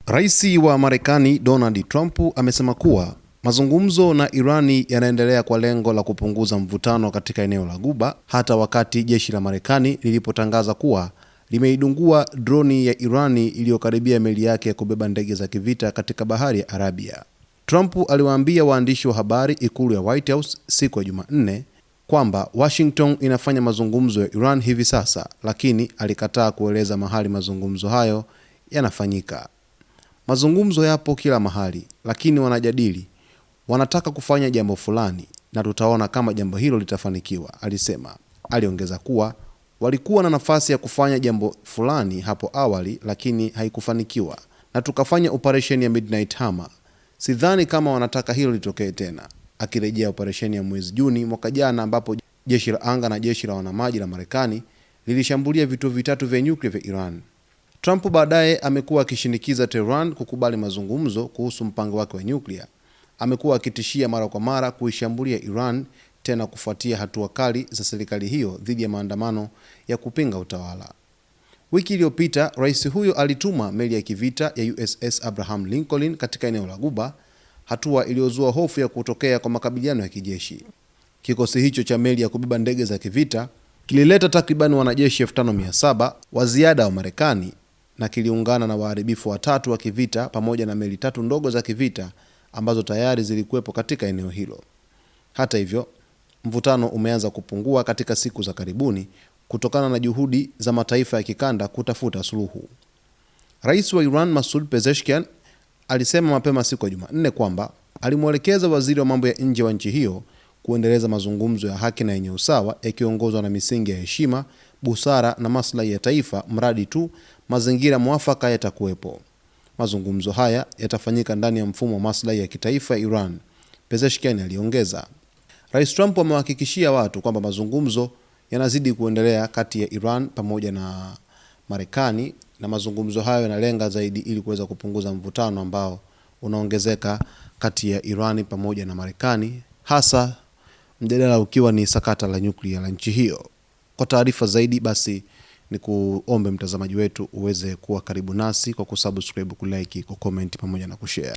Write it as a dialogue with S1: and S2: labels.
S1: Rais wa Marekani Donald Trump amesema kuwa mazungumzo na Irani yanaendelea kwa lengo la kupunguza mvutano katika eneo la Ghuba, hata wakati jeshi la Marekani lilipotangaza kuwa limeidungua droni ya Irani iliyokaribia meli yake ya kubeba ndege za kivita katika bahari ya Arabia. Trump aliwaambia waandishi wa habari ikulu ya White House siku ya Jumanne kwamba Washington inafanya mazungumzo ya Iran hivi sasa, lakini alikataa kueleza mahali mazungumzo hayo yanafanyika. Mazungumzo yapo kila mahali, lakini wanataka kufanya jambo fulani na tutaona kama jambo hilo litafanikiwa, alisema. Aliongeza kuwa walikuwa na nafasi ya kufanya jambo fulani hapo awali, lakini haikufanikiwa na tukafanya operation ya Midnight Hammer. Sidhani kama wanataka hilo litokee tena, akirejea operesheni ya mwezi Juni mwaka jana ambapo jeshi la anga na jeshi la wanamaji la Marekani lilishambulia vituo vitatu vya nyuklia vya Iran. Trump baadaye amekuwa akishinikiza Tehran kukubali mazungumzo kuhusu mpango wake wa nyuklia. Amekuwa akitishia mara kwa mara kuishambulia Iran tena kufuatia hatua kali za serikali hiyo dhidi ya maandamano ya kupinga utawala. Wiki iliyopita, rais huyo alituma meli ya kivita ya USS Abraham Lincoln katika eneo la Ghuba, hatua iliyozua hofu ya kutokea kwa makabiliano ya kijeshi. Kikosi hicho cha meli ya kubeba ndege za kivita kilileta takriban wanajeshi 5700 wa ziada wa Marekani na kiliungana na waharibifu watatu wa kivita pamoja na meli 3 ndogo za kivita ambazo tayari zilikuwepo katika eneo hilo. Hata hivyo, mvutano umeanza kupungua katika siku za karibuni kutokana na juhudi za mataifa ya kikanda kutafuta suluhu. Rais wa Iran Masoud Pezeshkian alisema mapema siku ya Jumanne kwamba alimwelekeza waziri wa mambo ya nje wa nchi hiyo kuendeleza mazungumzo ya haki na yenye usawa yakiongozwa na misingi ya heshima, busara na maslahi ya taifa, mradi tu mazingira mwafaka yatakuwepo. Mazungumzo haya yatafanyika ndani ya mfumo wa maslahi ya kitaifa ya Iran, Pezeshkian aliongeza. Rais Trump amewahakikishia watu kwamba mazungumzo yanazidi kuendelea kati ya Iran pamoja na Marekani, na mazungumzo hayo yanalenga zaidi ili kuweza kupunguza mvutano ambao unaongezeka kati ya Iran pamoja na Marekani, hasa mjadala ukiwa ni sakata la nyuklia la nchi hiyo. Kwa taarifa zaidi basi ni kuombe mtazamaji wetu uweze kuwa karibu nasi kwa kusubscribe, kulike, kucomment pamoja na kushare.